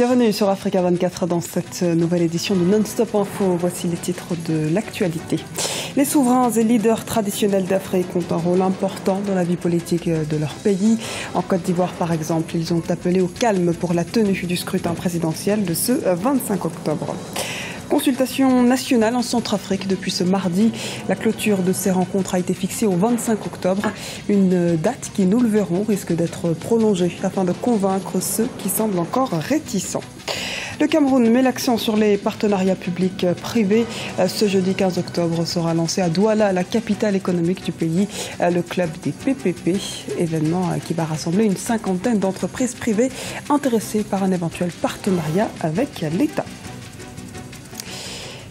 Bienvenue sur Africa 24 dans cette nouvelle édition de Non-Stop Info. Voici les titres de l'actualité. Les souverains et leaders traditionnels d'Afrique ont un rôle important dans la vie politique de leur pays. En Côte d'Ivoire, par exemple, ils ont appelé au calme pour la tenue du scrutin présidentiel de ce 25 octobre. Consultation nationale en Centrafrique depuis ce mardi. La clôture de ces rencontres a été fixée au 25 octobre. Une date qui, nous le verrons, risque d'être prolongée afin de convaincre ceux qui semblent encore réticents. Le Cameroun met l'accent sur les partenariats publics-privés. Ce jeudi 15 octobre sera lancé à Douala, la capitale économique du pays, le club des PPP, événement qui va rassembler une cinquantaine d'entreprises privées intéressées par un éventuel partenariat avec l'État.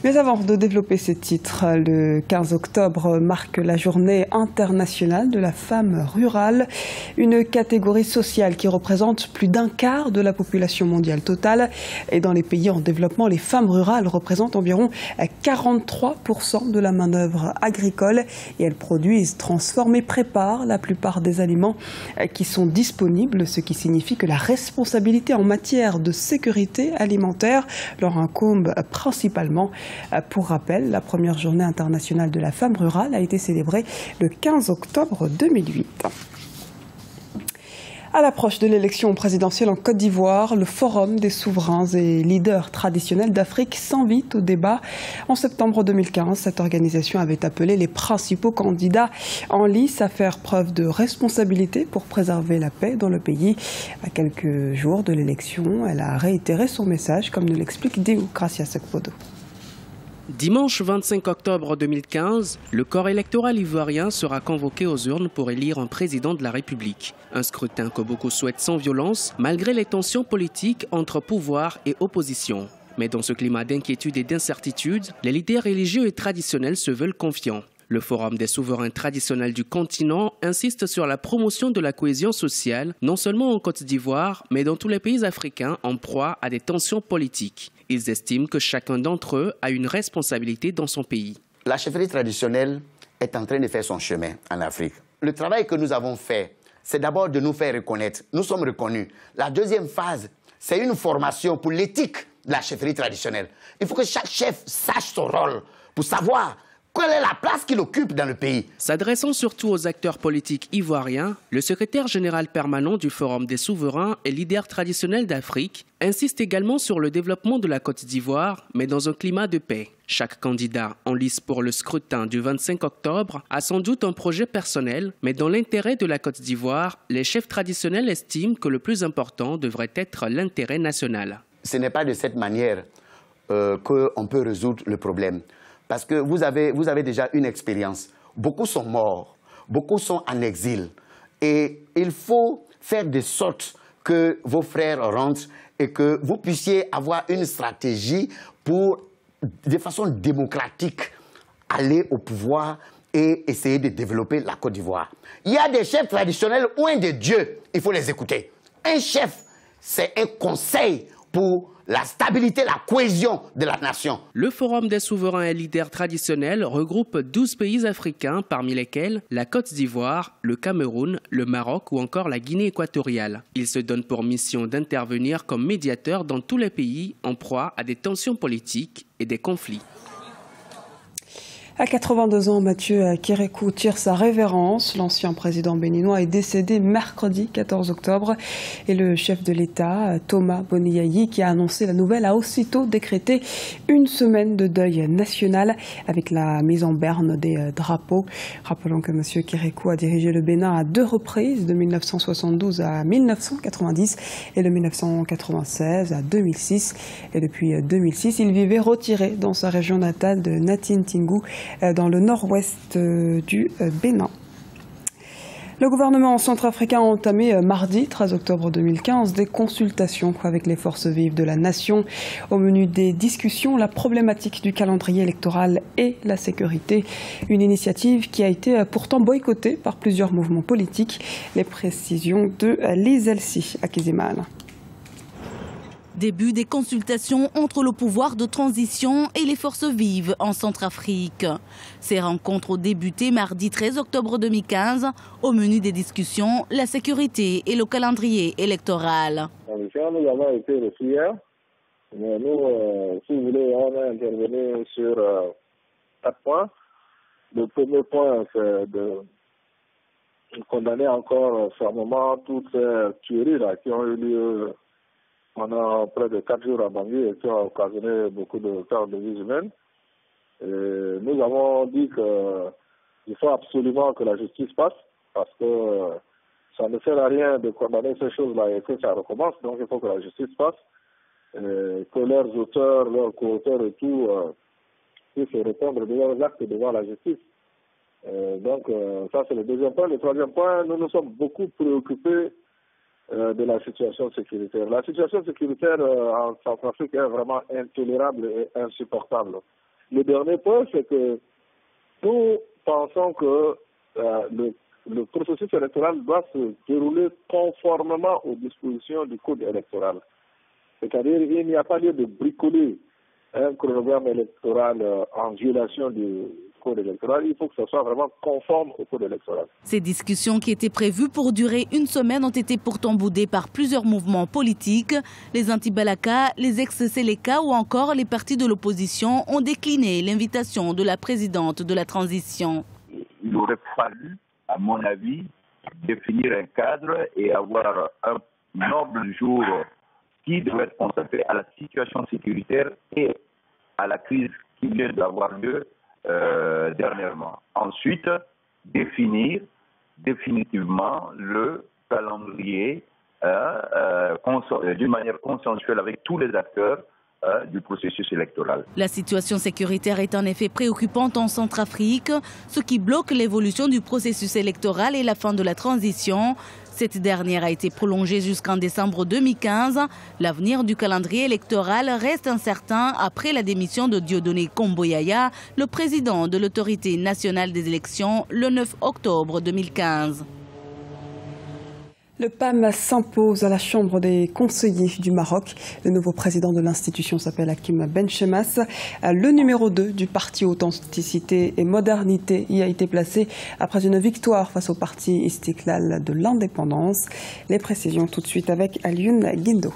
Mais avant de développer ces titres, le 15 octobre marque la journée internationale de la femme rurale, une catégorie sociale qui représente plus d'un quart de la population mondiale totale. Et dans les pays en développement, les femmes rurales représentent environ 43% de la main-d'œuvre agricole. Et elles produisent, transforment et préparent la plupart des aliments qui sont disponibles, ce qui signifie que la responsabilité en matière de sécurité alimentaire leur incombe principalement. Pour rappel, la première journée internationale de la femme rurale a été célébrée le 15 octobre 2008. À l'approche de l'élection présidentielle en Côte d'Ivoire, le Forum des souverains et leaders traditionnels d'Afrique s'invite au débat. En septembre 2015, cette organisation avait appelé les principaux candidats en lice à faire preuve de responsabilité pour préserver la paix dans le pays. À quelques jours de l'élection, elle a réitéré son message, comme nous l'explique Déo Gracia Sekpodo. Dimanche 25 octobre 2015, le corps électoral ivoirien sera convoqué aux urnes pour élire un président de la République. Un scrutin que beaucoup souhaitent sans violence, malgré les tensions politiques entre pouvoir et opposition. Mais dans ce climat d'inquiétude et d'incertitude, les leaders religieux et traditionnels se veulent confiants. Le Forum des souverains traditionnels du continent insiste sur la promotion de la cohésion sociale, non seulement en Côte d'Ivoire, mais dans tous les pays africains en proie à des tensions politiques. Ils estiment que chacun d'entre eux a une responsabilité dans son pays. La chefferie traditionnelle est en train de faire son chemin en Afrique. Le travail que nous avons fait, c'est d'abord de nous faire reconnaître. Nous sommes reconnus. La deuxième phase, c'est une formation pour l'éthique de la chefferie traditionnelle. Il faut que chaque chef sache son rôle pour savoir quelle est la place qu'il occupe dans le pays. S'adressant surtout aux acteurs politiques ivoiriens, le secrétaire général permanent du Forum des souverains et leaders traditionnels d'Afrique insiste également sur le développement de la Côte d'Ivoire, mais dans un climat de paix. Chaque candidat en lice pour le scrutin du 25 octobre a sans doute un projet personnel, mais dans l'intérêt de la Côte d'Ivoire, les chefs traditionnels estiment que le plus important devrait être l'intérêt national. Ce n'est pas de cette manière qu'on peut résoudre le problème. Parce que vous avez déjà une expérience. Beaucoup sont morts, beaucoup sont en exil. Et il faut faire de sorte que vos frères rentrent et que vous puissiez avoir une stratégie pour, de façon démocratique, aller au pouvoir et essayer de développer la Côte d'Ivoire. Il y a des chefs traditionnels loin de Dieu, il faut les écouter. Un chef, c'est un conseil pour la stabilité, la cohésion de la nation. Le Forum des souverains et leaders traditionnels regroupe 12 pays africains, parmi lesquels la Côte d'Ivoire, le Cameroun, le Maroc ou encore la Guinée équatoriale. Il se donne pour mission d'intervenir comme médiateur dans tous les pays en proie à des tensions politiques et des conflits. À 82 ans, Mathieu Kérékou tire sa révérence. L'ancien président béninois est décédé mercredi 14 octobre. Et le chef de l'État, Thomas Boniayi, qui a annoncé la nouvelle, a aussitôt décrété une semaine de deuil national avec la mise en berne des drapeaux. Rappelons que Mathieu Kérékou a dirigé le Bénin à 2 reprises, de 1972 à 1990 et de 1996 à 2006. Et depuis 2006, il vivait retiré dans sa région natale de Natin-Tingou, dans le nord-ouest du Bénin. Le gouvernement centrafricain a entamé mardi 13 octobre 2015 des consultations avec les forces vives de la nation. Au menu des discussions, la problématique du calendrier électoral et la sécurité. Une initiative qui a été pourtant boycottée par plusieurs mouvements politiques. Les précisions de Lise Elsi à Kiziman. Début des consultations entre le pouvoir de transition et les forces vives en Centrafrique. Ces rencontres ont débuté mardi 13 octobre 2015. Au menu des discussions, la sécurité et le calendrier électoral. Dans le l'opposition. Nous avons été reçus hier. Mais nous, si vous voulez, on a intervenu sur 4 points. Le premier point, c'est de condamner encore fermement toutes ces tueries là, qui ont eu lieu pendant près de 4 jours à Bangui et qui ont occasionné beaucoup de pertes de vies humaines. Et nous avons dit qu'il faut absolument que la justice passe parce que ça ne sert à rien de condamner ces choses-là et que ça recommence. Donc il faut que la justice passe, et que leurs auteurs, leurs co-auteurs et tout puissent répondre de leurs actes devant la justice. Donc ça c'est le deuxième point. Le troisième point, nous nous sommes beaucoup préoccupés de la situation sécuritaire. La situation sécuritaire en Centrafrique est vraiment intolérable et insupportable. Le dernier point, c'est que nous pensons que le processus électoral doit se dérouler conformément aux dispositions du code électoral. C'est-à-dire qu'il n'y a pas lieu de bricoler un chronogramme électoral en violation du code électoral. Il faut que ce soit vraiment conforme au code électoral. Ces discussions qui étaient prévues pour durer une semaine ont été pourtant boudées par plusieurs mouvements politiques. Les anti-Balaka, les ex-Seleka ou encore les partis de l'opposition ont décliné l'invitation de la présidente de la transition. Il aurait fallu, à mon avis, définir un cadre et avoir un ordre du jour qui devait être consacré à la situation sécuritaire et à la crise qui vient d'avoir lieu dernièrement. Ensuite, définir définitivement le calendrier d'une manière consensuelle avec tous les acteurs du processus électoral. La situation sécuritaire est en effet préoccupante en Centrafrique, ce qui bloque l'évolution du processus électoral et la fin de la transition. Cette dernière a été prolongée jusqu'en décembre 2015. L'avenir du calendrier électoral reste incertain après la démission de Dieudonné Komboyaya, le président de l'autorité nationale des élections, le 9 octobre 2015. Le PAM s'impose à la Chambre des conseillers du Maroc. Le nouveau président de l'institution s'appelle Hakim Benchemas. Le numéro 2 du parti Authenticité et Modernité y a été placé après une victoire face au parti Istiklal de l'indépendance. Les précisions tout de suite avec Alioune Guindo.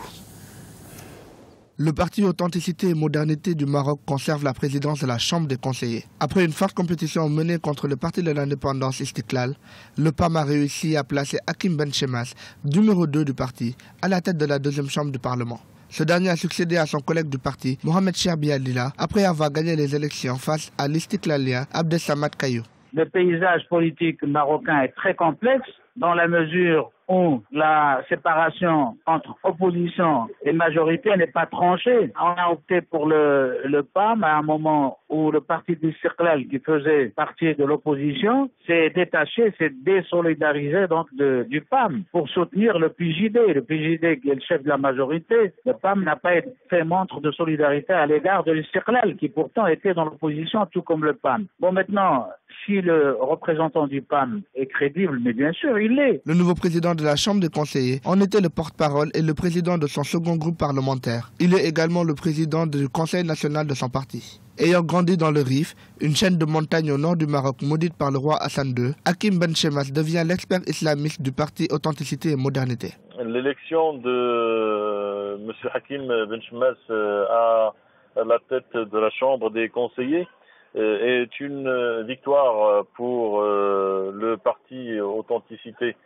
Le parti Authenticité et Modernité du Maroc conserve la présidence de la Chambre des conseillers. Après une forte compétition menée contre le parti de l'indépendance Istiklal, le PAM a réussi à placer Hakim Benchemas, numéro 2 du parti, à la tête de la deuxième chambre du Parlement. Ce dernier a succédé à son collègue du parti, Mohamed Cherbi Alila, après avoir gagné les élections face à l'Istiklalien Abdessamad Kayou. Le paysage politique marocain est très complexe dans la mesure où la séparation entre opposition et majorité n'est pas tranchée. On a opté pour le PAM à un moment où le parti du Istiklal, qui faisait partie de l'opposition, s'est détaché, s'est désolidarisé donc du PAM pour soutenir le PJD. Le PJD qui est le chef de la majorité, le PAM n'a pas fait montre de solidarité à l'égard de l'Istiklal, qui pourtant était dans l'opposition tout comme le PAM. Bon, maintenant, si le représentant du PAM est crédible, mais bien sûr il l'est. Le nouveau président de la Chambre des conseillers en était le porte-parole et le président de son second groupe parlementaire. Il est également le président du Conseil national de son parti. Ayant grandi dans le Rif, une chaîne de montagnes au nord du Maroc maudite par le roi Hassan II, Hakim Benchemas devient l'expert islamiste du parti Authenticité et Modernité. L'élection de M. Hakim Benchemas à la tête de la Chambre des conseillers est une victoire pour le parti Authenticité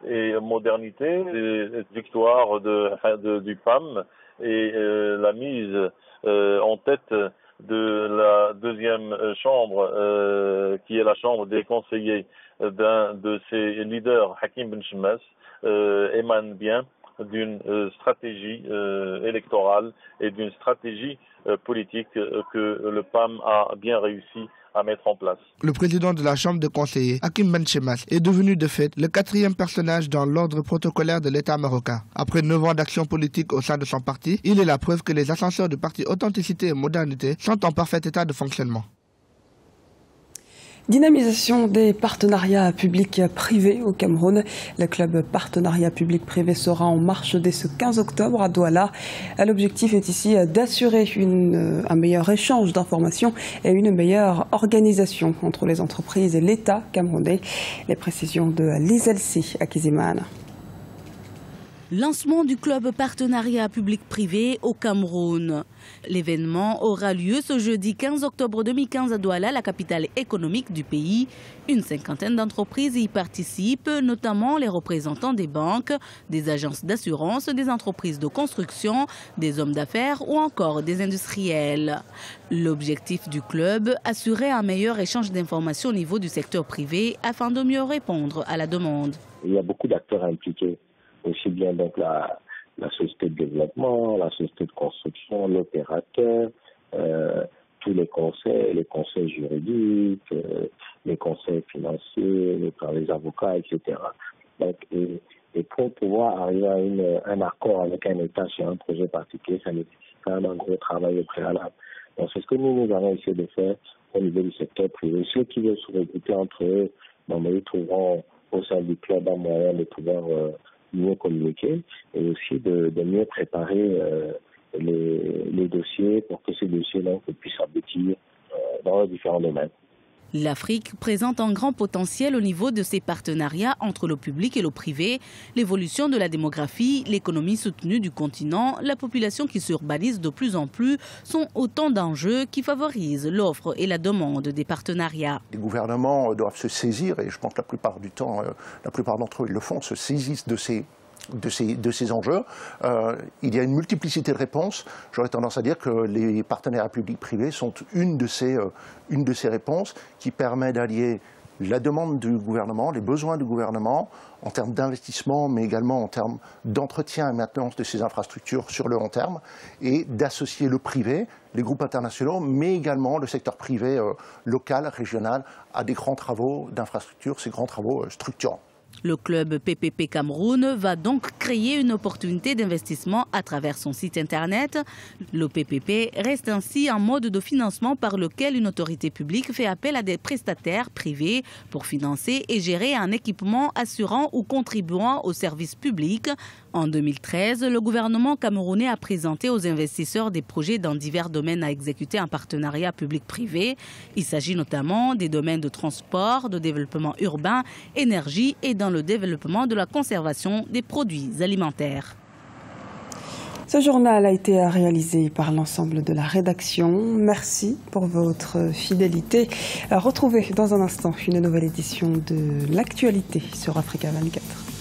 et Modernité, victoire du PAM et la mise en tête de la deuxième chambre, qui est la chambre des conseillers d'un de ses leaders, Hakim Benchemas, émane bien d'une stratégie électorale et d'une stratégie politique que le PAM a bien réussi à mettre en place. Le président de la Chambre des conseillers, Hakim Benchemas, est devenu de fait le 4e personnage dans l'ordre protocolaire de l'État marocain. Après 9 ans d'action politique au sein de son parti, il est la preuve que les ascenseurs du parti Authenticité et Modernité sont en parfait état de fonctionnement. Dynamisation des partenariats publics-privés au Cameroun. Le club partenariat public-privé sera en marche dès ce 15 octobre à Douala. L'objectif est ici d'assurer un meilleur échange d'informations et une meilleure organisation entre les entreprises et l'État camerounais. Les précisions de Lizelsi Akizimana. Lancement du club partenariat public-privé au Cameroun. L'événement aura lieu ce jeudi 15 octobre 2015 à Douala, la capitale économique du pays. Une cinquantaine d'entreprises y participent, notamment les représentants des banques, des agences d'assurance, des entreprises de construction, des hommes d'affaires ou encore des industriels. L'objectif du club, assurer un meilleur échange d'informations au niveau du secteur privé afin de mieux répondre à la demande. Il y a beaucoup d'acteurs impliqués, aussi bien donc la société de développement, la société de construction, l'opérateur, tous les conseils juridiques, les conseils financiers, les avocats, etc. Donc, et pour pouvoir arriver à un accord avec un État sur un projet particulier, ça nécessite quand même un gros travail au préalable. Donc c'est ce que nous allons essayer de faire au niveau du secteur privé. Ceux qui veulent se regrouper entre eux, ils trouveront au sein du club un moyen de pouvoir mieux communiquer et aussi de mieux préparer les dossiers pour que ces dossiers puissent aboutir dans les différents domaines. L'Afrique présente un grand potentiel au niveau de ses partenariats entre le public et le privé, l'évolution de la démographie, l'économie soutenue du continent, la population qui s'urbanise de plus en plus sont autant d'enjeux qui favorisent l'offre et la demande des partenariats. Les gouvernements doivent se saisir, et je pense que la plupart du temps, la plupart d'entre eux le font, se saisissent de ces enjeux. Il y a une multiplicité de réponses. J'aurais tendance à dire que les partenariats publics-privés sont une de ces réponses qui permet d'allier la demande du gouvernement, les besoins du gouvernement en termes d'investissement, mais également en termes d'entretien et maintenance de ces infrastructures sur le long terme, et d'associer le privé, les groupes internationaux, mais également le secteur privé local, régional, à des grands travaux d'infrastructures, ces grands travaux structurants. Le club PPP Cameroun va donc créer une opportunité d'investissement à travers son site internet. Le PPP reste ainsi un mode de financement par lequel une autorité publique fait appel à des prestataires privés pour financer et gérer un équipement assurant ou contribuant au service public. En 2013, le gouvernement camerounais a présenté aux investisseurs des projets dans divers domaines à exécuter en partenariat public-privé. Il s'agit notamment des domaines de transport, de développement urbain, énergie et dans le développement de la conservation des produits alimentaires. Ce journal a été réalisé par l'ensemble de la rédaction. Merci pour votre fidélité. Retrouvez dans un instant une nouvelle édition de l'actualité sur Africa 24.